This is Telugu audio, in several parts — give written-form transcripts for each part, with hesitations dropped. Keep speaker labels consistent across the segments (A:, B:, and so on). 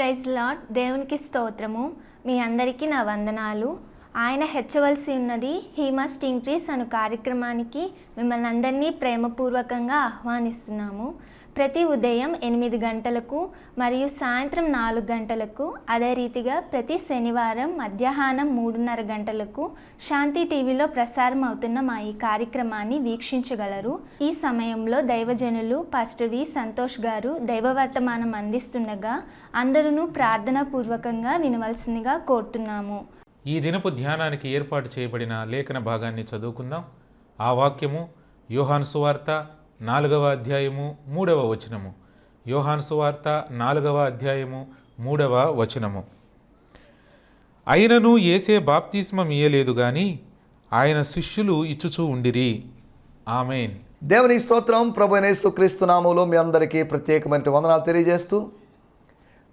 A: Praise lord. దేవునికి స్తోత్రము. మీ అందరికీ నా వందనాలు. ఆయన హెచ్చవలసి ఉన్నది హీ మస్ట్ ఇంక్రీస్ అను కార్యక్రమానికి మిమ్మల్ని అందరినీ ప్రేమపూర్వకంగా ఆహ్వానిస్తున్నాము. ప్రతి ఉదయం 8 గంటలకు మరియు సాయంత్రం 4 గంటలకు, అదే రీతిగా ప్రతి శనివారం మధ్యాహ్నం 3:30 గంటలకు శాంతి టీవీలో ప్రసారం అవుతున్న మా ఈ కార్యక్రమాన్ని వీక్షించగలరు. ఈ సమయంలో దైవజనులు పాస్టర్ వి సంతోష్ గారు దైవవర్తమానం అందిస్తుండగా అందరూ ప్రార్థనాపూర్వకంగా వినవలసిందిగా కోరుతున్నాము.
B: ఈ దినపు ధ్యానానికి ఏర్పాటు చేయబడిన లేఖన భాగాన్ని చదువుకుందాం. ఆ వాక్యము యోహాను సువార్త 4వ అధ్యాయము 3వ వచనము. యోహాను సువార్త 4వ అధ్యాయము 3వ వచనము. అయినను యేసే బాప్తిస్మం ఇయ్యలేదు గాని ఆయన శిష్యులు ఇచ్చుచూ ఉండిరి. ఆమేన్.
C: దేవుని స్తోత్రం. ప్రభువైన యేసుక్రీస్తు నామములో మీ అందరికీ ప్రత్యేకమైన వందనాలు తెలియజేస్తూ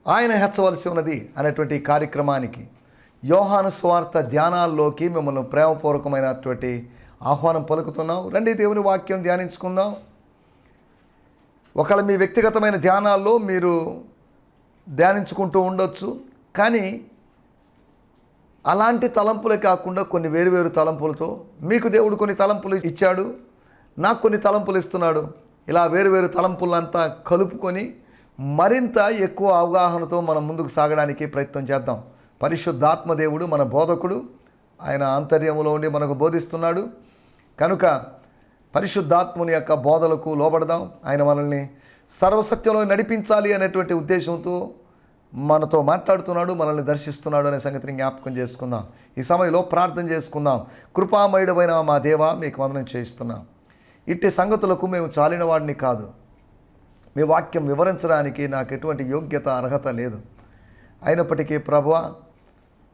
C: ఆయన హెచ్చవలసి ఉన్నది అనేటువంటి కార్యక్రమానికి యోహాను సువార్త ధ్యానాల్లోకి మిమ్మల్ని ప్రేమపూర్వకమైనటువంటి ఆహ్వానం పలుకుతున్నాం. రండి దేవుని వాక్యం ధ్యానించుకుందాం. ఒకవేళ మీ వ్యక్తిగతమైన ధ్యానాల్లో మీరు ధ్యానించుకుంటూ ఉండొచ్చు, కానీ అలాంటి తలంపులే కాకుండా కొన్ని వేరువేరు తలంపులతో మీకు దేవుడు కొన్ని తలంపులు ఇచ్చాడు, నాకు కొన్ని తలంపులు ఇస్తున్నాడు. ఇలా వేరువేరు తలంపులంతా కలుపుకొని మరింత ఎక్కువ అవగాహనతో మనం ముందుకు సాగడానికి ప్రయత్నం చేద్దాం. పరిశుద్ధాత్మ దేవుడు మన బోధకుడు, ఆయన ఆంతర్యములో ఉండి మనకు బోధిస్తున్నాడు కనుక పరిశుద్ధాత్ముని యొక్క బోధలకు లోబడదాం. ఆయన మనల్ని సర్వసత్యంలో నడిపించాలి అనేటువంటి ఉద్దేశంతో మనతో మాట్లాడుతున్నాడు, మనల్ని దర్శిస్తున్నాడు అనే సంగతిని జ్ఞాపకం చేసుకుందాం. ఈ సమయంలో ప్రార్థన చేసుకుందాం. కృపామయుడమైన మా దేవా, మీకు వందనం చేయిస్తున్నాం. ఇట్టి సంగతులకు మేము చాలిన వాడిని కాదు. మీ వాక్యం వివరించడానికి నాకు ఎటువంటి యోగ్యత అర్హత లేదు. అయినప్పటికీ ప్రభువా,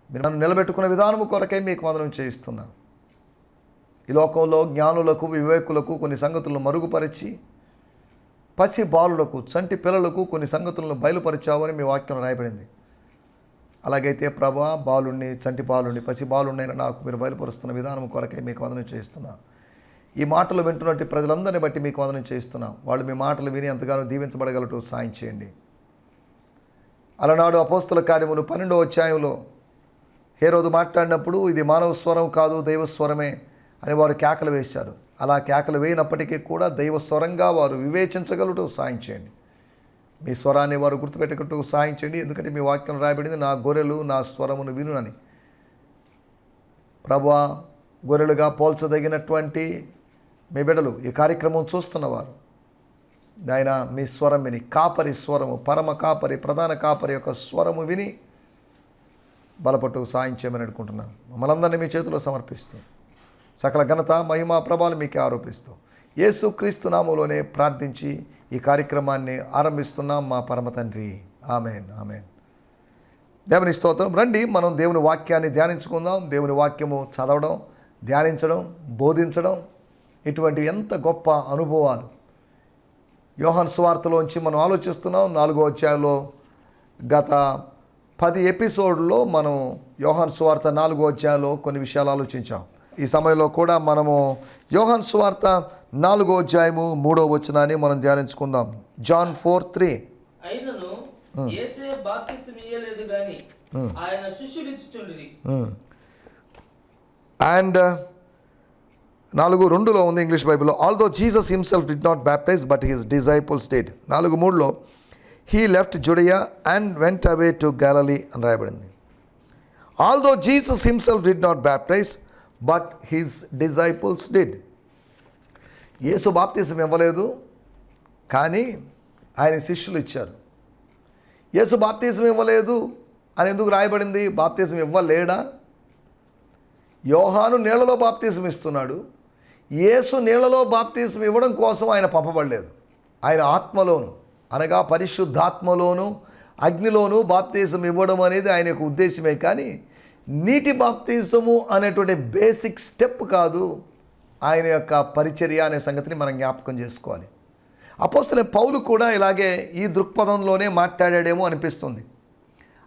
C: మీరు నన్ను నిలబెట్టుకున్న విధానము కొరకై మీకు వందనం చేయిస్తున్నాం. ఈ లోకంలో జ్ఞానులకు వివేకులకు కొన్ని సంగతులను మరుగుపరిచి పసి బాలులకు చంటి పిల్లలకు కొన్ని సంగతులను బయలుపరిచావని మీ వాక్యం రాయబడింది. అలాగైతే ప్రభువా, బాలుణ్ణి, చంటి బాలుణ్ణి, పసి బాలుణ్ణైనా నాకు మీరు బయలుపరుస్తున్న విధానం కొరకై మీకు వందనం చేయిస్తున్నాం. ఈ మాటలు వింటున్నట్టు ప్రజలందరినీ బట్టి మీకు వందనం చేయిస్తున్నాం. వాళ్ళు మీ మాటలు విని ఎంతగానో దీవించబడగలటూ సాయం చేయండి. అలనాడు అపోస్తల కార్యములు 12వ అధ్యాయంలో హేరోదు మాట్లాడినప్పుడు ఇది మానవ స్వరం కాదు, దైవ స్వరమే అని వారు కేకలు వేశారు. అలా కేకలు వేయినప్పటికీ కూడా దైవ స్వరంగా వారు వివేచించగలటూ సాయం చేయండి. మీ స్వరాన్ని వారు గుర్తుపెట్టుకుంటూ సాయం చేయండి. ఎందుకంటే మీ వాక్యం రాయబడింది, నా గొర్రెలు నా స్వరమును వినునని. ప్రభువా, గొర్రెలుగా పోల్చదగినటువంటి మీ బిడ్డలు ఈ కార్యక్రమం చూస్తున్నవారు నాయన మీ స్వరం విని, కాపరి స్వరము, పరమ కాపరి, ప్రధాన కాపరి యొక్క స్వరము విని బలపట్టు సాయం చేయమని అనుకుంటున్నాను. మమ్మల్ందరినీ మీ చేతిలో సమర్పిస్తూ సకల ఘనత, మహిమ, ప్రభావాలు మీకే ఆరోపిస్తూ యేసుక్రీస్తు నామములోనే ప్రార్థించి ఈ కార్యక్రమాన్ని ఆరంభిస్తున్నాం మా పరమ తండ్రి. Amen, amen. దేవుని స్తోత్రం. రండి మనం దేవుని వాక్యాన్ని ధ్యానించుకుందాం. దేవుని వాక్యము చదవడం, ధ్యానించడం, బోధించడం ఇటువంటి ఎంత గొప్ప అనుభవాలు యోహాను సువార్తలోంచి మనం ఆలోచిస్తున్నాం. 4వ అధ్యాయంలో గత 10 ఎపిసోడ్లో మనం యోహాను సువార్త 4వ అధ్యాయంలో కొన్ని విషయాలు ఆలోచించాం. ఈ సమయంలో కూడా మనము యోహాను సువార్త 4వ అధ్యాయము 3వ వచనాన్ని మనం ధ్యానించుకుందాం. జాన్ 4:3.
D: అయినను యేసే బాప్తిస్మం ఇయ్యలేదు గాని ఆయన శిష్యులు ఇచ్చుచుండిరి.
C: అండ్ 4:2లో ఉంది ఇంగ్లీష్ బైబిల్లో, although Jesus himself did not baptize but his disciples did. 4:3లో he left Judea and went away to Galilee అని రాయబడింది. Although Jesus himself did not baptize but his disciples did. యేసు బాప్తిజం ఇవ్వలేదు, కానీ ఆయన శిష్యులు ఇచ్చారు. యేసు బాప్తిజం ఇవ్వలేదు అని ఎందుకు రాయబడింది? బాప్తిజం ఇవ్వలేడా? యోహాను నీళ్లలో బాప్తిజం ఇస్తున్నాడు. యేసు నీళ్లలో బాప్తిజం ఇవ్వడం కోసం ఆయన పంపబడలేదు. ఆయన ఆత్మలోను, అనగా పరిశుద్ధాత్మలోను అగ్నిలోను బాప్తిజం ఇవ్వడం అనేది ఆయన యొక్క ఉద్దేశమే, కానీ నీటి బాప్తిజము అనేటువంటి బేసిక్ స్టెప్ కాదు ఆయన యొక్క పరిచర్య అనే సంగతిని మనం జ్ఞాపకం చేసుకోవాలి. అపోస్తలుడైన పౌలు కూడా ఇలాగే ఈ దృక్పథంలోనే మాట్లాడాడేమో అనిపిస్తుంది.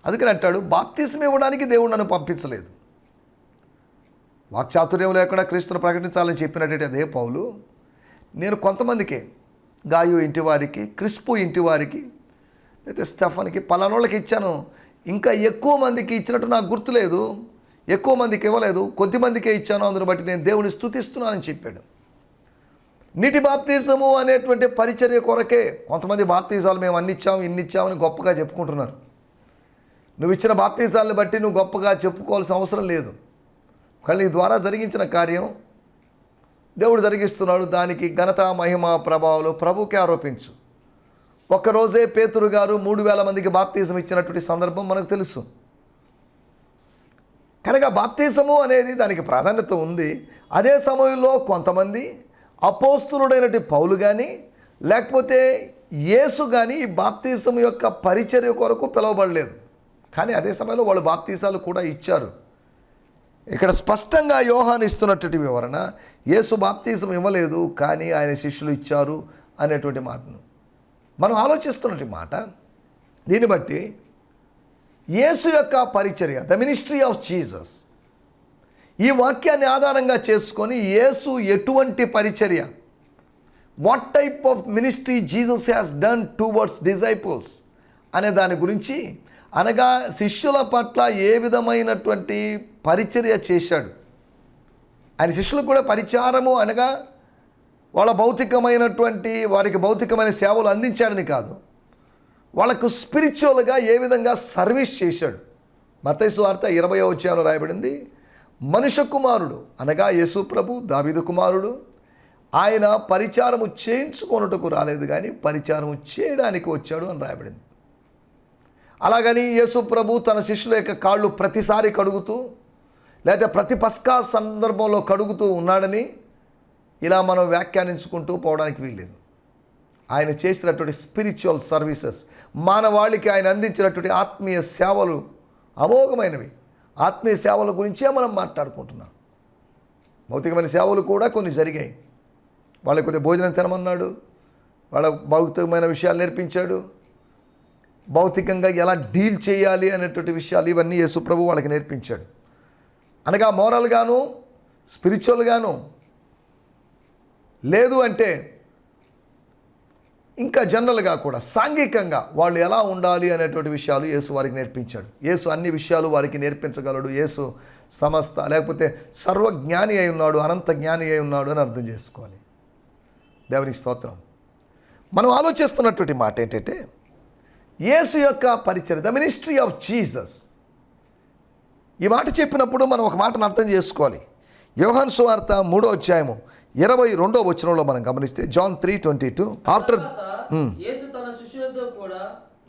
C: అందుకని అంటాడు, బాప్తిజం ఇవ్వడానికి దేవుడు నన్ను పంపించలేదు. వాక్చాతుర్యం లేకుండా క్రీస్తును ప్రకటించాలని చెప్పినట్టు అదే పౌలు, నేను కొంతమందికే, గాయు ఇంటి వారికి, క్రిస్పు ఇంటి వారికి అయితే స్టెఫన్కి పలానోళ్ళకి ఇచ్చాను, ఇంకా ఎక్కువ మందికి ఇచ్చినట్టు నాకు గుర్తులేదు, ఎక్కువ మందికి ఇవ్వలేదు, కొద్దిమందికే ఇచ్చాను, అందును బట్టి నేను దేవుని స్తుతిస్తున్నానని చెప్పాడు. నీటి బాప్తీసము అనేటువంటి పరిచర్య కొరకే కొంతమంది బాప్తీసాలు మేము అన్ని ఇచ్చాము ఇన్ని ఇచ్చామని గొప్పగా చెప్పుకుంటున్నారు. నువ్వు ఇచ్చిన బాప్తీసాలను బట్టి నువ్వు గొప్పగా చెప్పుకోవాల్సిన అవసరం లేదు. కానీ నీ ద్వారా జరిగించిన కార్యం దేవుడు జరిగిస్తున్నాడు, దానికి ఘనత మహిమ ప్రభావాలు ప్రభుకే ఆరోపించు. ఒక్కరోజే పేతురు గారు 3000 మందికి బాప్తీసం ఇచ్చినటువంటి సందర్భం మనకు తెలుసు. కనుక బాప్తీసము అనేది దానికి ప్రాధాన్యత ఉంది. అదే సమయంలో కొంతమంది అపోస్తులుడైనటువంటి పౌలు కానీ లేకపోతే యేసు కానీ ఈ బాప్తీసం యొక్క పరిచర్య కొరకు పిలువబడలేదు. కానీ అదే సమయంలో వాళ్ళు బాప్తీసాలు కూడా ఇచ్చారు. ఇక్కడ స్పష్టంగా యోహాను ఇస్తున్నటువంటి వివరణ, యేసు బాప్తీసం ఇవ్వలేదు కానీ ఆయన శిష్యులు ఇచ్చారు అనేటువంటి మాటను మనం ఆలోచిస్తున్నటువంటి మాట. దీన్ని బట్టి యేసు యొక్క పరిచర్య, ద మినిస్ట్రీ ఆఫ్ జీసస్, ఈ వాక్యాన్ని ఆధారంగా చేసుకొని యేసు ఎటువంటి పరిచర్య, what type of ministry Jesus has done towards disciples అనే దాని గురించి, అనగా శిష్యుల పట్ల ఏ విధమైనటువంటి పరిచర్య చేశాడు. ఆయన శిష్యులకు కూడా పరిచారము అనగా వాళ్ళ భౌతికమైనటువంటి వారికి భౌతికమైన సేవలు అందించాడని కాదు, వాళ్ళకు స్పిరిచువల్గా ఏ విధంగా సర్వీస్ చేశాడు. మత్తయి సువార్త 20వ అధ్యాయంలో రాయబడింది, మనుష్య కుమారుడు అనగా యేసు ప్రభు దావీదు కుమారుడు, ఆయన పరిచారము చేయించుకొనుటకు రాలేదు కానీ పరిచారము చేయడానికి వచ్చాడు అని రాయబడింది. అలాగని యేసు ప్రభు తన శిష్యుల యొక్క కాళ్ళు ప్రతిసారి కడుగుతూ లేదా ప్రతి పస్కా సందర్భంలో కడుగుతూ ఉన్నాడని ఇలా మనం వ్యాఖ్యానించుకుంటూ పోవడానికి వీల్లేదు. ఆయన చేసినటువంటి స్పిరిచువల్ సర్వీసెస్, మానవాళికి ఆయన అందించినటువంటి ఆత్మీయ సేవలు అమోఘమైనవి. ఆత్మీయ సేవల గురించే మనం మాట్లాడుకుంటున్నాం. భౌతికమైన సేవలు కూడా కొన్ని జరిగాయి. వాళ్ళకి కొద్దిగా భోజనం తినమన్నాడు, వాళ్ళ భౌతికమైన విషయాలు నేర్పించాడు, భౌతికంగా ఎలా డీల్ చేయాలి అనేటువంటి విషయాలు ఇవన్నీ యేసు ప్రభు వాళ్ళకి నేర్పించాడు. అనగా మోరల్గాను స్పిరిచువల్గాను లేదు అంటే ఇంకా జనరల్గా కూడా సాంఘికంగా వాళ్ళు ఎలా ఉండాలి అనేటువంటి విషయాలు యేసు వారికి నేర్పించాడు. యేసు అన్ని విషయాలు వారికి నేర్పించగలడు. యేసు సమస్త లేకపోతే సర్వజ్ఞాని అయి ఉన్నాడు, అనంత జ్ఞాని అయి ఉన్నాడు అని అర్థం చేసుకోవాలి. దేవునికి స్తోత్రం. మనం ఆలోచిస్తున్నటువంటి మాట ఏంటంటే యేసు యొక్క పరిచర్య, ద మినిస్ట్రీ ఆఫ్ జీసస్. ఈ మాట చెప్పినప్పుడు మనం ఒక మాటను అర్థం చేసుకోవాలి. యోహాను సువార్త 3వ అధ్యాయము 22వ వచనంలో మనం గమనిస్తే, జాన్ 3:22, ఆఫ్టర్
D: యేసు తన శిష్యులతో కూడా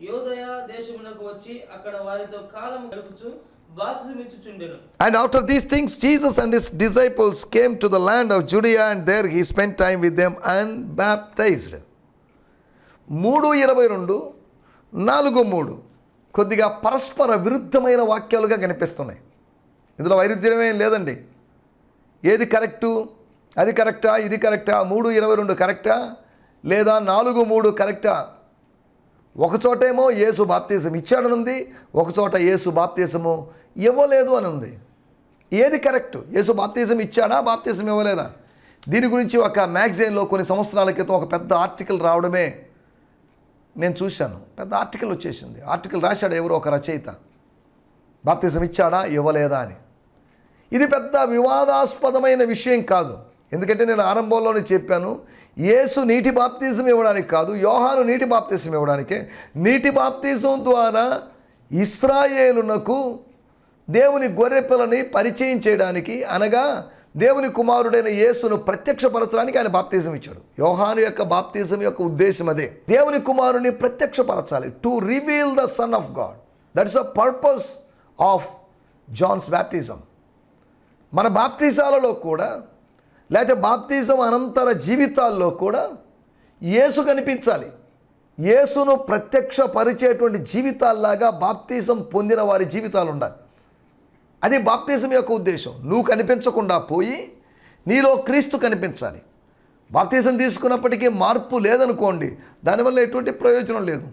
D: యోదయ దేశమునకు వచ్చి అక్కడ వారితో కాలం గడుపుచు బాప్తిసం ఇచ్చుచుండెను.
C: And after these things Jesus and his disciples came to the land of Judea and there he spent time with them and baptized. 3:22, 4:3 కొద్దిగా పరస్పర విరుద్ధమైన వాక్యాలుగా కనిపిస్తున్నాయి. ఇందులో వైరుధ్యమేం లేదండి. ఏది కరెక్టు, అది కరెక్టా, ఇది కరెక్టా, 3:22 కరెక్టా లేదా 4:3 కరెక్టా? ఒకచోటేమో యేసు బాప్తిజం ఇచ్చాడనుంది, ఒకచోట యేసు బాప్తిజము ఇవ్వలేదు అని ఉంది. ఏది కరెక్టు? యేసు బాప్తిజం ఇచ్చాడా, బాప్తిజం ఇవ్వలేదా? దీని గురించి ఒక మ్యాగజైన్లో కొన్ని సంవత్సరాల క్రితం ఒక పెద్ద ఆర్టికల్ రావడమే నేను చూశాను. పెద్ద ఆర్టికల్ వచ్చేసింది. ఆర్టికల్ రాశాడు ఎవరో ఒక రచయిత, బాప్తిజం ఇచ్చాడా ఇవ్వలేదా అని. ఇది పెద్ద వివాదాస్పదమైన విషయం కాదు. ఎందుకంటే నేను ఆరంభంలోనే చెప్పాను, యేసు నీటి బాప్తిజం ఇవ్వడానికి కాదు, యోహాను నీటి బాప్తిజం ఇవ్వడానికే. నీటి బాప్తిజం ద్వారా ఇశ్రాయేలునకు దేవుని గొర్రెపిల్లని పరిచయం చేయడానికి, అనగా దేవుని కుమారుడైన యేసును ప్రత్యక్షపరచడానికి ఆయన బాప్తిజం ఇచ్చాడు. యోహాను యొక్క బాప్తిజం యొక్క ఉద్దేశం అదే, దేవుని కుమారుని ప్రత్యక్షపరచాలి, to reveal the son of God. That is the purpose of John's baptism. మన బాప్తిజాలలో కూడా లేకపోతే బాప్తిజం అనంతర జీవితాల్లో కూడా యేసు కనిపించాలి. యేసును ప్రత్యక్షపరిచేటువంటి జీవితాల్లాగా బాప్తిజం పొందిన వారి జీవితాలు ఉండాలి. అది బాప్తిజం యొక్క ఉద్దేశం. నువ్వు కనిపించకుండా పోయి నీలో క్రీస్తు కనిపించాలి. బాప్తిజం తీసుకున్నప్పటికీ మార్పు లేదనుకోండి, దానివల్ల ఎటువంటి ప్రయోజనం లేదు.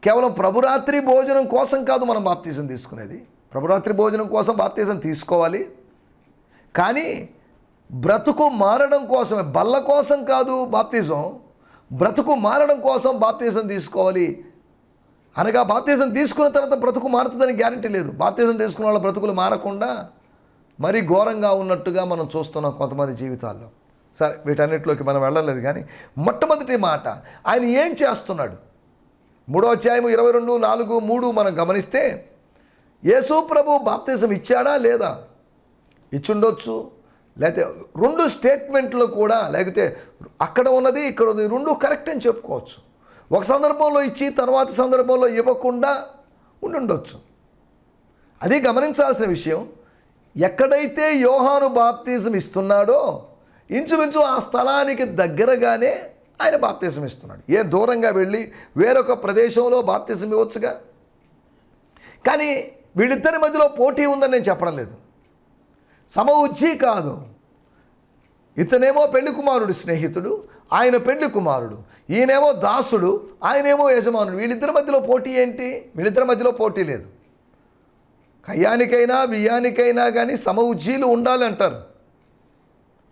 C: కేవలం ప్రభురాత్రి భోజనం కోసం కాదు మనం బాప్తిజం తీసుకునేది. ప్రభురాత్రి భోజనం కోసం బాప్తిజం తీసుకోవాలి, కానీ బ్రతుకు మారడం కోసమే, బల్ల కోసం కాదు బాప్తిజం, బ్రతుకు మారడం కోసం బాప్తిజం తీసుకోవాలి. అనగా బాప్తిజం తీసుకున్న తర్వాత బ్రతుకు మారుతుందని గ్యారంటీ లేదు. బాప్తిజం తీసుకున్న వాళ్ళ బ్రతుకులు మారకుండా మరీ ఘోరంగా ఉన్నట్టుగా మనం చూస్తున్నాం కొంతమంది జీవితాల్లో. సరే, వీటన్నిటిలోకి మనం వెళ్ళలేదు. కానీ మొట్టమొదటి మాట, ఆయన ఏం చేస్తున్నాడు? 3వ అధ్యాయం 22, 4, 3 మనం గమనిస్తే యేసు ప్రభు బాప్తిజం ఇచ్చాడా లేదా? ఇచ్చుండొచ్చు. లేకపోతే 2 స్టేట్మెంట్లు కూడా, లేకపోతే అక్కడ ఉన్నది ఇక్కడ ఉన్నది 2 కరెక్ట్ అని చెప్పుకోవచ్చు. ఒక సందర్భంలో ఇచ్చి తర్వాత సందర్భంలో ఇవ్వకుండా ఉండుండొచ్చు. అది గమనించాల్సిన విషయం. ఎక్కడైతే యోహాను బాప్తిజం ఇస్తున్నాడో ఇంచుమించు ఆ స్థలానికి దగ్గరగానే ఆయన బాప్తిజం ఇస్తున్నాడు. ఏ దూరంగా వెళ్ళి వేరొక ప్రదేశంలో బాప్తిజం ఇవ్వచ్చుగా. కానీ వీళ్ళిద్దరి మధ్యలో పోటీ ఉందని నేను చెప్పడం లేదు. సమఉజ్జీ కాదు. ఇతనేమో పెళ్లి కుమారుడు స్నేహితుడు, ఆయన పెళ్లి కుమారుడు. ఈయనేమో దాసుడు, ఆయనేమో యజమానుడు. వీళ్ళిద్దరి మధ్యలో పోటీ ఏంటి? వీళ్ళిద్దరి మధ్యలో పోటీ లేదు. కయ్యానికైనా బియ్యానికైనా కానీ సమఉజ్జీలు ఉండాలి అంటారు.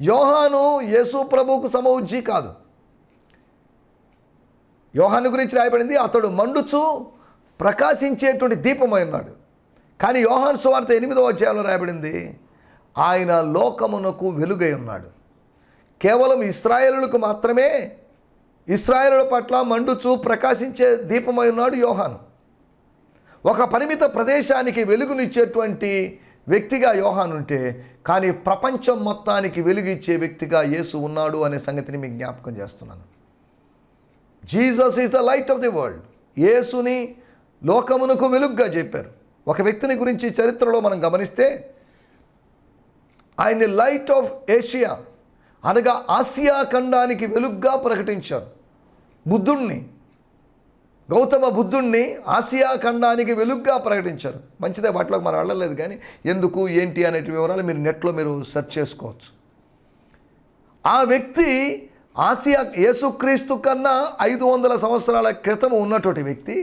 C: యోహాను యేసు ప్రభువుకు సమఉజ్జీ కాదు. యోహాను గురించి రాయబడింది, అతడు మండుచు ప్రకాశించేటువంటి దీపమై ఉన్నాడు. కానీ యోహాను సువార్త 8వ అధ్యాయంలో రాయబడింది, ఆయన లోకమునకు వెలుగై ఉన్నాడు. కేవలం ఇశ్రాయేలులకు మాత్రమే, ఇశ్రాయేలుల పట్ల మండుచు ప్రకాశించే దీపమై ఉన్నాడు యోహాను. ఒక పరిమిత ప్రదేశానికి వెలుగునిచ్చేటువంటి వ్యక్తిగా యోహాను ఉంటే, కానీ ప్రపంచం మొత్తానికి వెలుగిచ్చే వ్యక్తిగా యేసు ఉన్నాడు అనే సంగతిని మీకు జ్ఞాపకం చేస్తున్నాను. Jesus is the light of the world. యేసుని లోకమునకు వెలుగుగా చెప్పారు. ఒక వ్యక్తిని గురించి చరిత్రలో మనం గమనిస్తే, ఆయన్ని లైట్ ఆఫ్ ఏషియా అనగా ఆసియా ఖండానికి వెలుగుగా ప్రకటించారు. బుద్ధుణ్ణి, గౌతమ బుద్ధుణ్ణి ఆసియా ఖండానికి వెలుగుగా ప్రకటించారు. మంచిదే, వాటిలోకి మనం వెళ్ళలేదు. కానీ ఎందుకు ఏంటి అనే వివరాలు మీరు నెట్లో మీరు సెర్చ్ చేసుకోవచ్చు. ఆ వ్యక్తి ఆసియా, యేసుక్రీస్తు కన్నా 500 సంవత్సరాల క్రితం ఉన్నటువంటి వ్యక్తి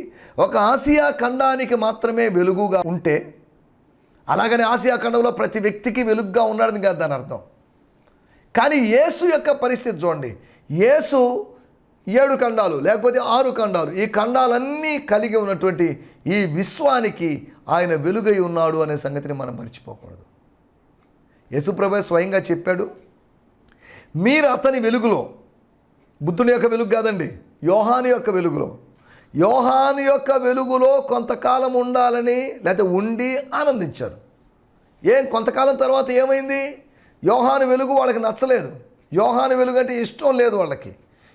C: ఒక ఆసియా ఖండానికి మాత్రమే వెలుగుగా ఉంటే, అలాగని ఆసియా ఖండంలో ప్రతి వ్యక్తికి వెలుగుగా ఉన్నాడని కాదు దాని అర్థం. కానీ యేసు యొక్క పరిస్థితి చూడండి. యేసు 7 ఖండాలు లేకపోతే 6 ఖండాలు, ఈ ఖండాలన్నీ కలిగి ఉన్నటువంటి ఈ విశ్వానికి ఆయన వెలుగై ఉన్నాడు అనే సంగతిని మనం మర్చిపోకూడదు. యేసుప్రభు స్వయంగా చెప్పాడు, మీరు అతని వెలుగులో, బుద్ధుని యొక్క వెలుగు కాదండి, యోహాను యొక్క వెలుగులో, యోహాను యొక్క వెలుగులో కొంతకాలం ఉండాలని లేకపోతే ఉండి ఆనందించారు. కొంతకాలం తర్వాత ఏమైంది? యోహాను వెలుగు వాళ్ళకి నచ్చలేదు. యోహాను వెలుగు అంటే ఇష్టం లేదు వాళ్ళకి.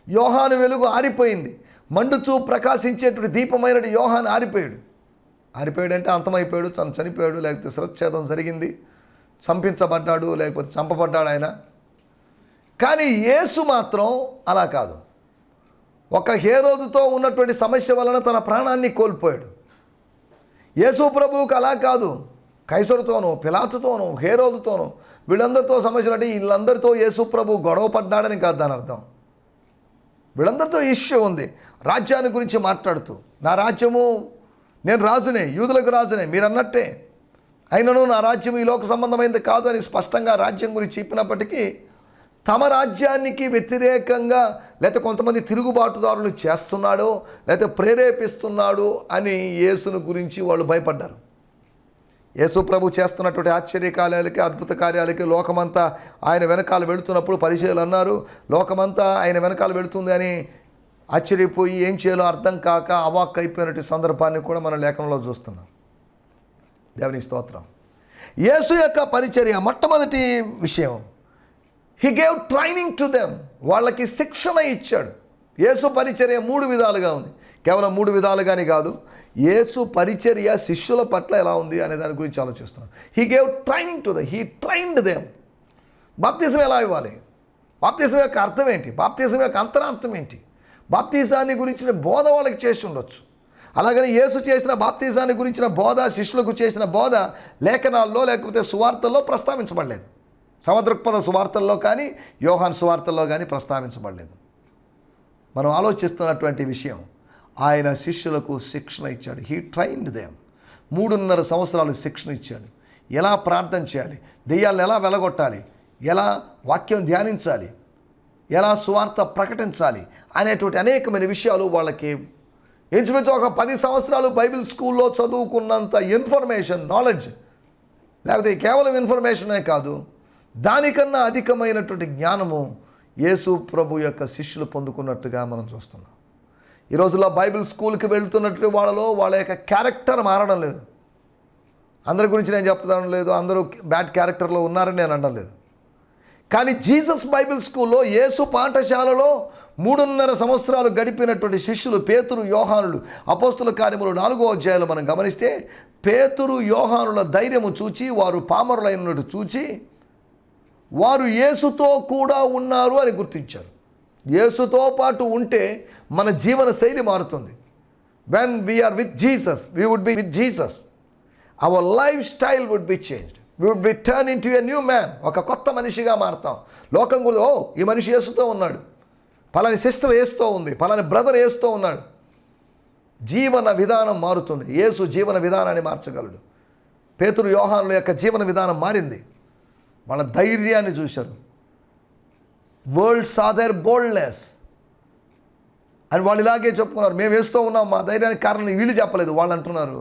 C: యోహాను వెలుగు ఆరిపోయింది. మండుచూ ప్రకాశించేటువంటి దీపమైన యోహాను ఆరిపోయాడు అంటే అంతమైపోయాడు, తను చనిపోయాడు, లేకపోతే శిరచ్ఛేదం జరిగింది, చంపించబడ్డాడు, లేకపోతే చంపబడ్డాడు ఆయన. కానీ యేసు మాత్రం అలా కాదు. ఒక హేరోదుతో ఉన్నటువంటి సమస్య వలన తన ప్రాణాన్ని కోల్పోయాడు. యేసు ప్రభువుకు అలా కాదు. కైసరుతోనూ, పిలాతుతోనూ, హేరోదుతోనూ వీళ్ళందరితో సమస్యలు అంటే వీళ్ళందరితో యేసు ప్రభు గొడవ పడ్డాడని కాదు దాని అర్థం. వీళ్ళందరితో ఇష్యూ ఉంది. రాజ్యాన్ని గురించి మాట్లాడుతూ, నా రాజ్యము, నేను రాజునే, యూదులకు రాజునే మీరు అన్నట్టే, అయినను నా రాజ్యం ఈ లోక సంబంధమైనది కాదు అని స్పష్టంగా రాజ్యం గురించి చెప్పినప్పటికీ తమ రాజ్యానికి వ్యతిరేకంగా లేకపోతే కొంతమంది తిరుగుబాటుదారులు చేస్తున్నాడో లేకపోతే ప్రేరేపిస్తున్నాడు అని యేసును గురించి వాళ్ళు భయపడ్డారు. యేసు ప్రభు చేస్తున్నటువంటి ఆశ్చర్యకార్యాలకి, అద్భుత కార్యాలకి లోకమంతా ఆయన వెనకాల వెళుతున్నప్పుడు పరిచయాలు అన్నారు, లోకమంతా ఆయన వెనకాల వెళుతుంది అని ఆశ్చర్యపోయి ఏం చేయాలో అర్థం కాక అవాక్ అయిపోయినటువంటి సందర్భాన్ని కూడా మనం లేఖనంలో చూస్తున్నాం. దేవుని స్తోత్రం. యేసు యొక్క పరిచర్య మొట్టమొదటి విషయం, he gave training to them, వాళ్ళకి శిక్షణ ఇచ్చాడు. యేసు పరిచర్య 3 విధాలుగా ఉంది. కేవలం 3 విధాలుగానే కాదు, యేసు పరిచర్య శిష్యుల పట్ల ఎలా ఉంది అనే దాని గురించి ఆలోచిస్తున్నాం. He gave training to them, he trained them. బాప్తిజం ఎలా ఇవ్వాలి? బాప్తిజం యొక్క అర్థం ఏంటి? బాప్తిజం యొక్క అంతరార్థం ఏంటి? బాప్తిజాన్ని గురించిన బోధ వాళ్ళకి చేసి ఉండొచ్చు. అలాగని యేసు చేసిన బాప్తిజాన్ని గురించిన బోధ, శిష్యులకు చేసిన బోధ లేఖనాల్లో లేకపోతే సువార్తల్లో ప్రస్తావించబడలేదు. సమదృక్పథ సువార్తల్లో కానీ యోహాను సువార్తల్లో కానీ ప్రస్తావించబడలేదు. మనం ఆలోచిస్తున్నటువంటి విషయం, ఆయన శిష్యులకు శిక్షణ ఇచ్చాడు. He trained them. 3.5 సంవత్సరాలు శిక్షణ ఇచ్చాడు. ఎలా ప్రార్థన చేయాలి, దెయ్యాలను ఎలా వెలగొట్టాలి, ఎలా వాక్యం ధ్యానించాలి, ఎలా సువార్త ప్రకటించాలి అనేటువంటి అనేకమైన విషయాలు వాళ్ళకి ఇంచుమించు ఒక 10 సంవత్సరాలు బైబిల్ స్కూల్లో చదువుకున్నంత ఇన్ఫర్మేషన్, నాలెడ్జ్, లేకపోతే కేవలం ఇన్ఫర్మేషనే కాదు, దానికన్నా అధికమైనటువంటి జ్ఞానము యేసు ప్రభు యొక్క శిష్యులు పొందుకున్నట్టుగా మనం చూస్తున్నాం. ఈ రోజుల్లో బైబిల్ స్కూల్కి వెళ్తున్నట్టు వాళ్ళ యొక్క క్యారెక్టర్ మారడం లేదు. అందరి గురించి నేను చెప్తాను లేదు, అందరూ బ్యాడ్ క్యారెక్టర్లో ఉన్నారని నేను అనడం లేదు. కానీ జీసస్ బైబిల్ స్కూల్లో, యేసు పాఠశాలలో 3.5 సంవత్సరాలు గడిపినటువంటి శిష్యులు పేతురు, యోహానులు, అపోస్తుల కార్యములు 4వ అధ్యాయంలో మనం గమనిస్తే పేతురు, యోహానుల ధైర్యము చూచి, వారు పామరులైనట్టు చూచి, వారు యేసుతో కూడా ఉన్నారు అని గుర్తించారు. యేసుతో పాటు ఉంటే మన జీవన శైలి మారుతుంది. When we are with Jesus, we would be with Jesus, our lifestyle would be changed, we would be turn into a new man. ఒక కొత్త మనిషిగా మారుతాం. లోకం కూడా, ఓ ఈ మనిషి యేసుతో ఉన్నాడు, పలాని సిస్టర్ యేసుతో ఉంది, పలాని బ్రదర్ యేసుతో ఉన్నాడు. జీవన విధానం మారుతుంది. యేసు జీవన విధానాన్ని మార్చగలడు. పేతురు, యోహానుల యొక్క జీవన విధానం మారింది. వాళ్ళ ధైర్యాన్ని చూశారు. వరల్డ్ సా దేర్ బోల్డ్నెస్ అని వాళ్ళు ఇలాగే చెప్పుకున్నారు. మేము యేసుతో ఉన్నాం, మా ధైర్యానికి కారణం వీళ్ళు చెప్పలేదు, వాళ్ళు అంటున్నారు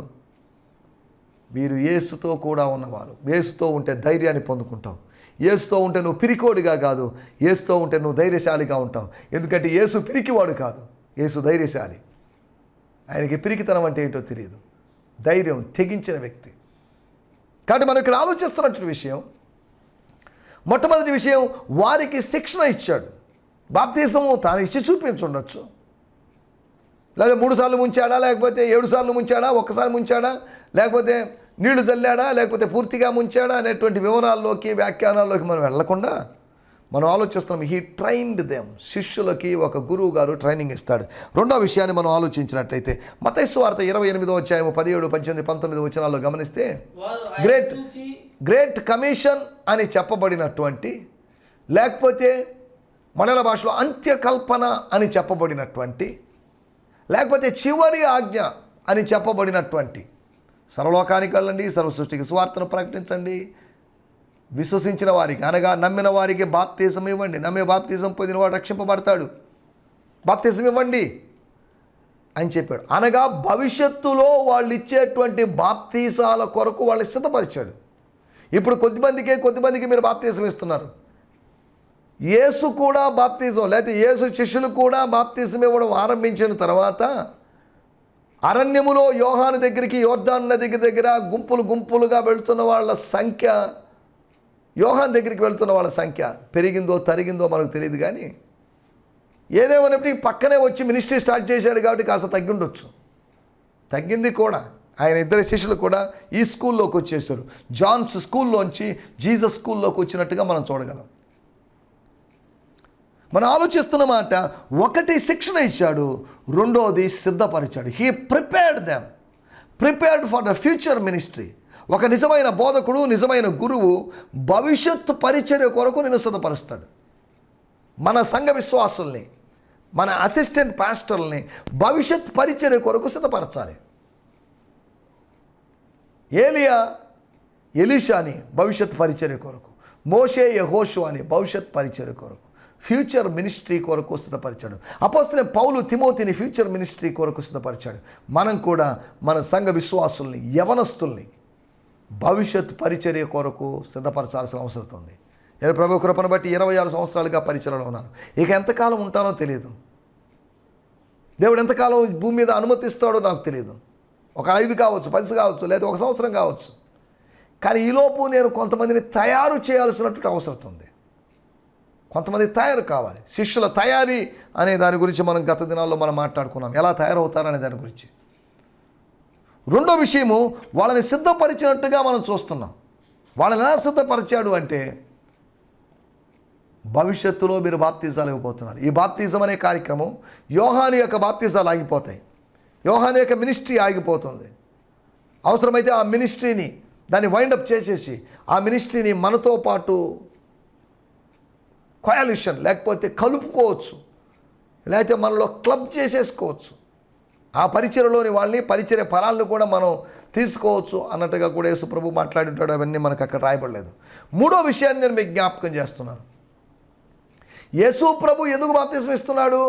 C: మీరు యేసుతో కూడా ఉన్నవారు. యేసుతో ఉంటే ధైర్యాన్ని పొందుకుంటావు. యేసుతో ఉంటే నువ్వు పిరికోడిగా కాదు, యేసుతో ఉంటే నువ్వు ధైర్యశాలిగా ఉంటావు. ఎందుకంటే యేసు పిరికివాడు కాదు, యేసు ధైర్యశాలి. ఆయనకి పిరికితనం అంటే ఏంటో తెలియదు, ధైర్యం, తెగించిన వ్యక్తి. కాబట్టి మనం ఇక్కడ ఆలోచిస్తున్నటువంటి విషయం, మొట్టమొదటి విషయం, వారికి శిక్షణ ఇచ్చాడు. బాప్తిసము తాను ఇచ్చి చూపించుండొచ్చు, లేదా 3 సార్లు ముంచాడా, లేకపోతే 7 సార్లు ముంచాడా, ఒక్కసారి ముంచాడా, లేకపోతే నీళ్లు చల్లాడా, లేకపోతే పూర్తిగా ముంచాడా అనేటువంటి వివరాల్లోకి, వ్యాఖ్యానాల్లోకి మనం వెళ్లకుండా మనం ఆలోచిస్తున్నాం. He trained them. శిష్యులకి ఒక గురువు గారు ట్రైనింగ్ ఇస్తాడు. రెండో విషయాన్ని మనం ఆలోచించినట్లయితే మత్తయి సువార్త 28వ అధ్యాయం 17, 18, 19 వచనాల్లో గమనిస్తే గ్రేట్ కమిషన్ అని చెప్పబడినటువంటి, లేకపోతే మనల భాషలో అంత్యకల్పన అని చెప్పబడినటువంటి, లేకపోతే చివరి ఆజ్ఞ అని చెప్పబడినటువంటి, సర్వలోకానికి వెళ్ళండి, సర్వ సృష్టికి సువార్తను ప్రకటించండి, విశ్వసించిన వారికి అనగా నమ్మిన వారికి బాప్తిసం ఇవ్వండి, నమ్మే బాప్తిసం పొందినవాడు రక్షింపబడతాడు, బాప్తిసం ఇవ్వండి అని చెప్పాడు. అనగా భవిష్యత్తులో వాళ్ళు ఇచ్చేటువంటి బాప్తీసాల కొరకు వాళ్ళు సిద్ధపరిచాడు. ఇప్పుడు కొద్దిమందికి మీరు బాప్తీసం ఇస్తున్నారు. యేసు కూడా బాప్తీసం, లేకపోతే యేసు శిష్యులు కూడా బాప్తీసం ఇవ్వడం ఆరంభించిన తర్వాత అరణ్యములో యోహాను దగ్గరికి, యోర్దాను నది దగ్గర గుంపులుగా వెళ్తున్న వాళ్ళ సంఖ్య, యోహాను దగ్గరికి వెళ్తున్న వాళ్ళ సంఖ్య పెరిగిందో తరిగిందో మనకు తెలియదు. కానీ ఏదేమన్నప్పటికీ పక్కనే వచ్చి మినిస్ట్రీ స్టార్ట్ చేశాడు కాబట్టి కాస్త తగ్గిండొచ్చు, తగ్గింది కూడా. ఆయన 2 శిష్యులు కూడా ఈ స్కూల్లోకి వచ్చేసారు. జాన్స్ స్కూల్లోంచి జీసస్ స్కూల్లోకి వచ్చినట్టుగా మనం చూడగలం. మనం ఆలోచిస్తున్న మాట, ఒకటి శిక్షణ ఇచ్చాడు, రెండోది సిద్ధపరిచాడు. He prepared for the future ministry. ఒక నిజమైన బోధకుడు, నిజమైన గురువు భవిష్యత్తు పరిచర్య కొరకు నిన్ను సిద్ధపరుస్తాడు. మన సంఘ విశ్వాసుల్ని, మన అసిస్టెంట్ పాస్టర్ని భవిష్యత్ పరిచర్య కొరకు సిద్ధపరచాలి. ఎలీషాని భవిష్యత్ పరిచర్య కొరకు, మోషే, యెహోషువని భవిష్యత్ పరిచర్య కొరకు, ఫ్యూచర్ మినిస్ట్రీ కొరకు సిద్ధపరిచాడు. అపోస్తలుడైన పౌలు తిమోతిని ఫ్యూచర్ మినిస్ట్రీ కొరకు సిద్ధపరిచాడు. మనం కూడా మన సంఘ విశ్వాసుల్ని, యవనస్తుల్ని భవిష్యత్ పరిచర్య కొరకు సిద్ధపరచాల్సిన అవసరం ఉంది. నేను ప్రభు కృపను బట్టి 26 సంవత్సరాలుగా పరిచర్యలో ఉన్నాను. ఇక ఎంతకాలం ఉంటానో తెలియదు. దేవుడు ఎంతకాలం భూమి మీద అనుమతిస్తాడో నాకు తెలియదు. ఒక 5 కావచ్చు, 10 కావచ్చు, లేదా 1 సంవత్సరం కావచ్చు. కానీ ఈలోపు నేను కొంతమందిని తయారు చేయాల్సినటువంటి అవసరం ఉంది. కొంతమంది తయారు కావాలి. శిష్యుల తయారీ అనే దాని గురించి మనం గత దినాల్లో మనం మాట్లాడుకున్నాం, ఎలా తయారవుతారనే దాని గురించి. రెండో విషయము, వాళ్ళని సిద్ధపరిచినట్టుగా మనం చూస్తున్నాం. వాళ్ళని ఎలా సిద్ధపరిచాడు అంటే, భవిష్యత్తులో మీరు బాప్తీసాలు ఇవ్వబోతున్నారు. ఈ బాప్తీసం అనే కార్యక్రమం, యోహాను యొక్క బాప్తీసాలు ఆగిపోతాయి, యోహాను యొక్క మినిస్ట్రీ ఆగిపోతుంది. అవసరమైతే ఆ మినిస్ట్రీని దాన్ని వైండప్ చేసేసి ఆ మినిస్ట్రీని మనతో పాటు కోయాలిషన్, లేకపోతే కలుపుకోవచ్చు, లేకపోతే మనలో క్లబ్ చేసేసుకోవచ్చు. ఆ పరిచర్యలోని వాళ్ళని, పరిచర్య ఫలాలను కూడా మనం తీసుకోవచ్చు అన్నట్టుగా కూడా యేసు ప్రభు మాట్లాడింటాడు. అవన్నీ మనకు అక్కడ రాయబడలేదు. మూడో విషయాన్ని నేను మీకు జ్ఞాపకం చేస్తున్నాను. యేసు ప్రభు ఎందుకు బాప్తిసం ఇస్తున్నాడు?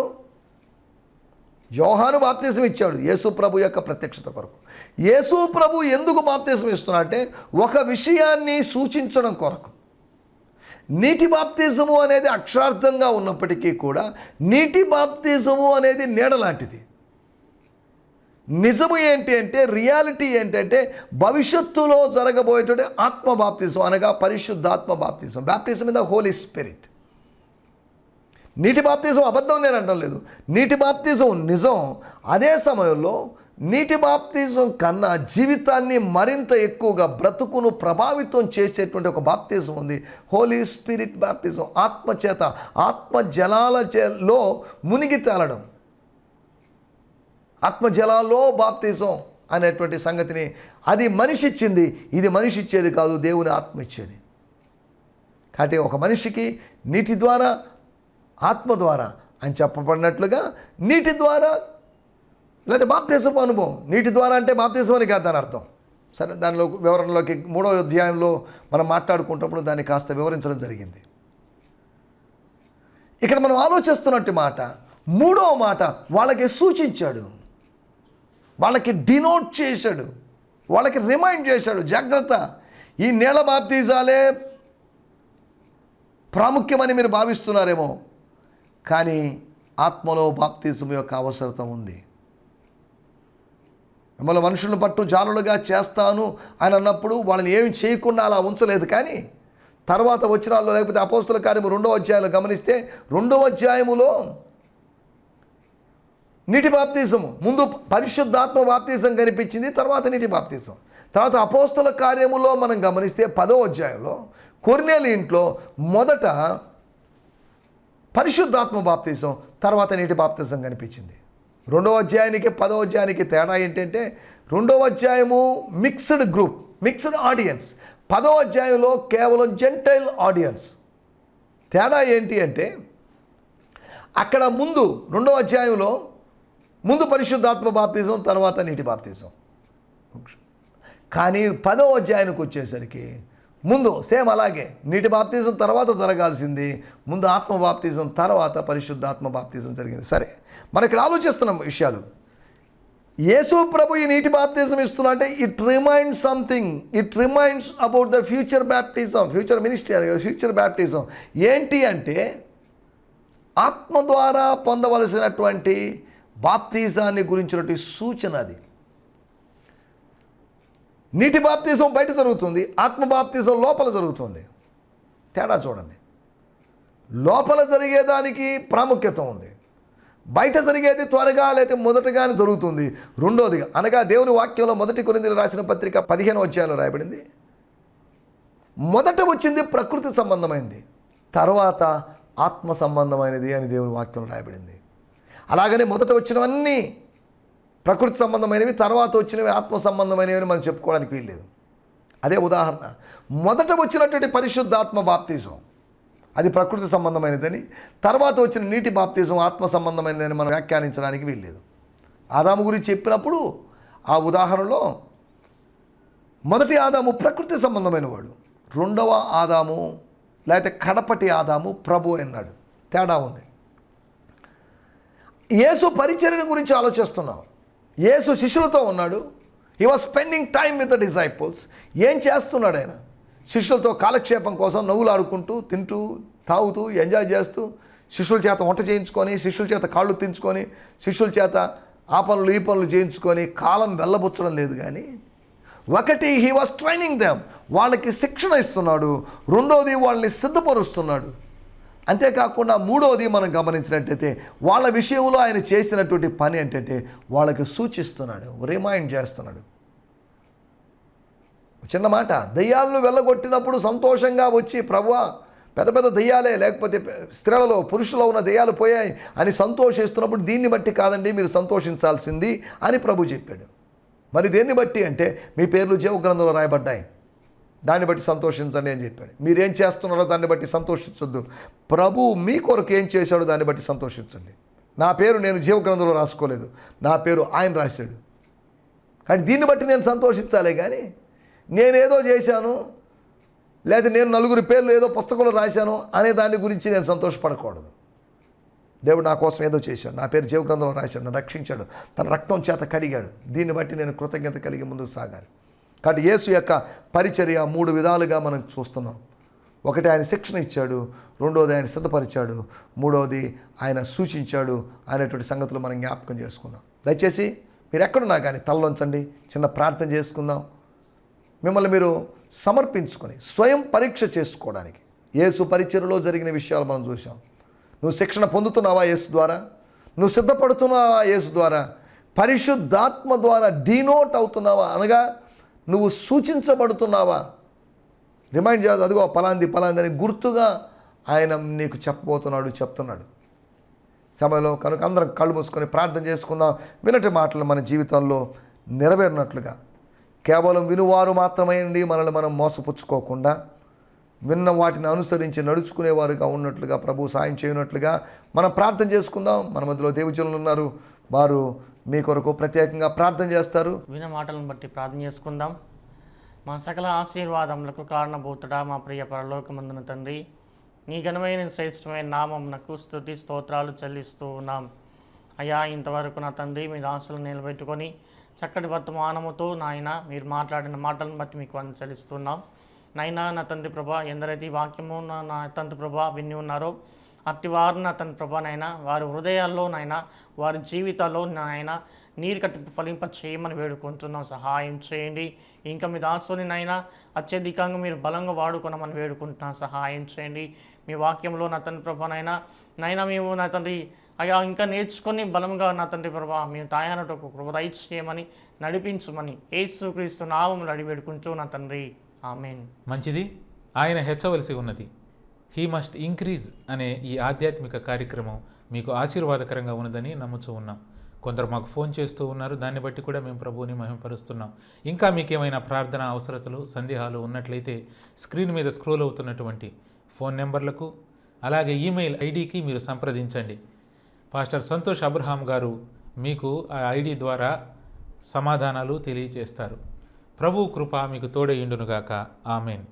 C: యోహాను బాప్తిసం ఇచ్చాడు యేసు ప్రభు యొక్క ప్రత్యక్షత కొరకు. యేసు ప్రభు ఎందుకు బాప్తిసం ఇస్తున్నా అంటే ఒక విషయాన్ని సూచించడం కొరకు. నీటి బాప్తిజము అనేది అక్షరార్థంగా ఉన్నప్పటికీ కూడా నీటి బాప్తిజము అనేది నీడ లాంటిది. నిజము ఏంటి అంటే, రియాలిటీ ఏంటంటే భవిష్యత్తులో జరగబోయేటువంటి ఆత్మ బాప్తిజం అనగా పరిశుద్ధాత్మ బాప్తిజం, baptism in the Holy Spirit. నీటి బాప్తిజం అబద్ధం నేను అనడం లేదు, నీటి బాప్తిజం నిజం. అదే సమయంలో నీటి బాప్తిజం కన్నా జీవితాన్ని మరింత ఎక్కువగా బ్రతుకును ప్రభావితం చేసేటువంటి ఒక బాప్తిజం ఉంది, హోలీ స్పిరిట్ బాప్తిజం. ఆత్మచేత, ఆత్మ జలాలలో మునిగి తేలడం, ఆత్మజలాల్లో బాప్తిజం అనేటువంటి సంగతిని అది మనిషి ఇచ్చింది. ఇది మనిషి ఇచ్చేది కాదు, దేవుని ఆత్మ ఇచ్చేది. కాబట్టి ఒక మనిషికి నీటి ద్వారా, ఆత్మ ద్వారా అని చెప్పబడినట్లుగా నీటి ద్వారా లేదా బాప్తిజం అనుభవం. నీటి ద్వారా అంటే బాప్తిజం అని కాదు దాని అర్థం. సరే, దానిలో వివరణలోకి 3వ అధ్యాయంలో మనం మాట్లాడుకుంటున్నప్పుడు దాన్ని కాస్త వివరించడం జరిగింది. ఇక్కడ మనం ఆలోచిస్తున్నట్టు మాట, 3వ మాట వాళ్ళకి సూచించాడు, వాళ్ళకి డినోట్ చేశాడు, వాళ్ళకి రిమైండ్ చేశాడు, జాగ్రత్త, ఈ నీళ్ళ బాప్తిజాలే ప్రాముఖ్యమని మీరు భావిస్తున్నారేమో, కానీ ఆత్మలో బాప్తిజం యొక్క అవసరత ఉంది. మిమ్మల్ని మనుషులను పట్టు జాలులుగా చేస్తాను అని అన్నప్పుడు వాళ్ళని ఏమి చేయకుండా అలా ఉంచలేదు. కానీ తర్వాత వచనాల్లో లేకపోతే అపోస్తుల కార్యము 2వ అధ్యాయంలో గమనిస్తే 2వ అధ్యాయములో నీటి బాప్తిజం, ముందు పరిశుద్ధాత్మ బాప్తిజం కనిపించింది, తర్వాత నీటి బాప్తిజం. తర్వాత అపోస్తుల కార్యములో మనం గమనిస్తే 10వ అధ్యాయంలో కొర్నేలి ఇంట్లో మొదట పరిశుద్ధాత్మ బాప్తిజం, తర్వాత నీటి బాప్తిజం కనిపించింది. 2వ అధ్యాయానికి 10వ అధ్యాయానికి తేడా ఏంటంటే 2వ అధ్యాయము మిక్స్డ్ గ్రూప్, మిక్స్డ్ ఆడియన్స్, 10వ అధ్యాయంలో కేవలం జెంటైల్ ఆడియన్స్. తేడా ఏంటి అంటే అక్కడ ముందు 2వ అధ్యాయంలో ముందు పరిశుద్ధాత్మ బాప్తిజం, తర్వాత నీటి బాప్తిజం. కానీ 10వ అధ్యాయానికి వచ్చేసరికి ముందు సేమ్ అలాగే నీటి బాప్తిజం తర్వాత జరగాల్సింది, ముందు ఆత్మ బాప్తిజం తర్వాత పరిశుద్ధాత్మ బాప్తిజం జరిగింది. సరే, మనం ఇక్కడ ఆలోచిస్తున్నాం విషయాలు. యేసు ప్రభు ఈ నీటి బాప్తిజం ఇస్తున్నా అంటే it reminds something, it reminds about the future baptism, future ministry అని కదా, ఫ్యూచర్ బ్యాప్టిజం. ఏంటి అంటే ఆత్మ ద్వారా పొందవలసినటువంటి బాప్తిజాన్ని గురించినటువంటి సూచన అది. నీటి బాప్తిజం బయట జరుగుతుంది, ఆత్మ బాప్తిజం లోపల జరుగుతుంది. తేడా చూడండి. లోపల జరిగేదానికి ప్రాముఖ్యత ఉంది, బయట జరిగేది త్వరగా లేకపోతే మొదటగానే జరుగుతుంది. రెండోదిగా అనగా దేవుని వాక్యంలో 1 కొరింథీయులకు రాసిన పత్రిక 15వ అధ్యాయంలో రాయబడింది, మొదట వచ్చింది ప్రకృతి సంబంధమైనది, తర్వాత ఆత్మ సంబంధమైనది అని దేవుని వాక్యంలో రాయబడింది. అలాగనే మొదట వచ్చినవన్నీ ప్రకృతి సంబంధమైనవి, తర్వాత వచ్చినవి ఆత్మ సంబంధమైనవి అని మనం చెప్పుకోవడానికి వీల్లేదు. అదే ఉదాహరణ, మొదట వచ్చినటువంటి పరిశుద్ధాత్మ బాప్తిజం అది ప్రకృతి సంబంధమైనదని, తర్వాత వచ్చిన నీటి బాప్తిజం ఆత్మ సంబంధమైనదని మనం వ్యాఖ్యానించడానికి వీల్లేదు. ఆదాము గురించి చెప్పినప్పుడు ఆ ఉదాహరణలో మొదటి ఆదాము ప్రకృతి సంబంధమైన వాడు, 2వ ఆదాము లేకపోతే కడపటి ఆదాము ప్రభు అన్నాడు. తేడా ఉంది. యేసు పరిచర్య గురించి ఆలోచిస్తున్నాం. యేసు శిష్యులతో ఉన్నాడు, he was spending time with the disciples. ఏం చేస్తున్నాడు ఆయన? శిష్యులతో కాలక్షేపం కోసం నవ్వులు ఆడుకుంటూ, తింటూ, తాగుతూ, ఎంజాయ్ చేస్తూ, శిష్యుల చేత వంట చేయించుకొని, శిష్యుల చేత కాళ్ళు తించుకొని, శిష్యుల చేత ఆ పనులు ఈ పనులు చేయించుకొని కాలం వెళ్ళబుచ్చడం లేదు. కానీ ఒకటి, హీ వాజ్ ట్రైనింగ్ దెమ్, వాళ్ళకి శిక్షణ ఇస్తున్నాడు. రెండోది, వాళ్ళని సిద్ధపరుస్తున్నాడు. అంతేకాకుండా 3వది మనం గమనించినట్టయితే వాళ్ళ విషయంలో ఆయన చేసినటువంటి పని ఏంటంటే వాళ్ళకి సూచిస్తున్నాడు, రిమైండ్ చేస్తున్నాడు. చిన్న మాట, దయ్యాలను వెళ్ళగొట్టినప్పుడు సంతోషంగా వచ్చి ప్రభువా పెద్ద పెద్ద దయ్యాలే లేకపోతే స్త్రీలలో పురుషులో ఉన్న దయ్యాలు పోయాయి అని సంతోషిస్తున్నప్పుడు దీన్ని బట్టి కాదండి మీరు సంతోషించాల్సింది అని ప్రభు చెప్పాడు. మరి దేన్ని బట్టి అంటే మీ పేర్లు జీవ గ్రంథంలో రాయబడ్డాయి, దాన్ని బట్టి సంతోషించండి అని చెప్పాడు. మీరేం చేస్తున్నారో దాన్ని బట్టి సంతోషించొద్దు, ప్రభు మీ కొరకు ఏం చేశాడో దాన్ని బట్టి సంతోషించండి. నా పేరు నేను జీవ గ్రంథంలో రాసుకోలేదు, నా పేరు ఆయన రాశాడు. కానీ దీన్ని బట్టి నేను సంతోషించాలే కానీ నేనేదో చేశాను లేదా నేను నలుగురి పేర్లు ఏదో పుస్తకంలో రాశాను అనే దాని గురించి నేను సంతోషపడకూడదు. దేవుడు నా కోసం ఏదో చేశాడు, నా పేరు జీవగ్రంథంలో రాశాడు, నన్ను రక్షించాడు, తన రక్తం చేత కడిగాడు. దీన్ని బట్టి నేను కృతజ్ఞత కలిగి ముందుకు సాగాలి. కాబట్టి యేసు యొక్క పరిచర్య 3 విధాలుగా మనం చూస్తున్నాం. ఒకటి ఆయన శిక్షణ ఇచ్చాడు, రెండోది ఆయన సిద్ధపరిచాడు, మూడవది ఆయన సూచించాడు అనేటువంటి సంగతులు మనం జ్ఞాపకం చేసుకున్నాం. దయచేసి మీరు ఎక్కడున్నా కానీ తలలోంచండి, చిన్న ప్రార్థన చేసుకుందాం. మిమ్మల్ని మీరు సమర్పించుకొని స్వయం పరీక్ష చేసుకోవడానికి యేసు పరిచర్యలో జరిగిన విషయాలు మనం చూసాం. నువ్వు శిక్షణ పొందుతున్నావా యేసు ద్వారా? నువ్వు సిద్ధపడుతున్నావా యేసు ద్వారా? పరిశుద్ధాత్మ ద్వారా డీనోట్ అవుతున్నావా, అనగా నువ్వు సూచించబడుతున్నావా? రిమైండ్ చేయాలి, అదిగో పలాంది అని గుర్తుగా ఆయన నీకు చెప్తున్నాడు. సమయంలో కనుక అందరం కళ్ళు మూసుకొని ప్రార్థన చేసుకుందాం. వినటి మాటలు మన జీవితంలో నెరవేరినట్లుగా, కేవలం వినువారు మాత్రమేండి మనల్ని మనం మోసపుచ్చుకోకుండా విన్న వాటిని అనుసరించి నడుచుకునేవారుగా ఉన్నట్లుగా ప్రభు సాయం చేయనట్లుగా మనం ప్రార్థన చేసుకుందాం. మన మధ్యలో దేవజనులు ఉన్నారు, వారు మీ కొరకు ప్రత్యేకంగా ప్రార్థన చేస్తారు.
E: విన్న మాటలను బట్టి ప్రార్థన చేసుకుందాం. మా సకల ఆశీర్వాదములకు కారణభూతుడా మా ప్రియ పరలోకమందున తండ్రి, నీ ఘనమైన శ్రేష్టమైన నామమునకు స్తుతి స్తోత్రాలు చెల్లిస్తూ ఉన్నాం. అయ్యా, ఇంతవరకు నా తండ్రి మీ దాసులను నిలబెట్టుకొని చక్కటి వర్తమానముతో నాయన మీరు మాట్లాడిన మాటలను బట్టి మీకు వందనాలు చెల్లిస్తున్నాం. నైనా నా తండ్రి ప్రభా, ఎందరైతే ఈ వాక్యము నా తండ్రి ప్రభా విని ఉన్నారో అట్టి వారు నా తండ్రి ప్రభా నైనా వారి హృదయాల్లో నైనా వారి జీవితాల్లో నాయన నీరు కట్టి ఫలింప చేయమని వేడుకుంటున్నాం. సహాయం చేయండి. ఇంకా మీ దాసుని నైనా అత్యధికంగా మీరు బలంగా వాడుకోనమని వేడుకుంటున్నాం. సహాయం చేయండి. మీ వాక్యంలో నా తండ్రి ప్రభా నైనా మేము నా తండ్రి అయ్యా ఇంకా నేర్చుకొని బలంగా నా తండ్రి ప్రభా మేము తాయానట ఒక కృప దయచేయమని నడిపించమని యేసుక్రీస్తు నామములో అడిగి వేడుకుంటూ నా తండ్రి, ఆమేన్.
B: మంచిది. ఆయన హెచ్చవలసి ఉన్నది. హీ మస్ట్ ఇంక్రీజ్ అనే ఈ ఆధ్యాత్మిక కార్యక్రమం మీకు ఆశీర్వాదకరంగా ఉన్నదని నమ్ముతూ ఉన్నాం. కొందరు మాకు ఫోన్ చేస్తూ ఉన్నారు, దాన్ని బట్టి కూడా మేము ప్రభువుని మహిమపరుస్తున్నాం. ఇంకా మీకేమైనా ప్రార్థన అవసరతలు సందేహాలు ఉన్నట్లయితే స్క్రీన్ మీద స్క్రోల్ అవుతున్నటువంటి ఫోన్ నెంబర్లకు అలాగే ఈమెయిల్ ఐడికి మీరు సంప్రదించండి. పాస్టర్ సంతోష్ అబ్రహాం గారు మీకు ఆ ఐడి ద్వారా సమాధానాలు తెలియజేస్తారు. ప్రభు కృప మీకు తోడయుండునుగాక. ఆమెన్.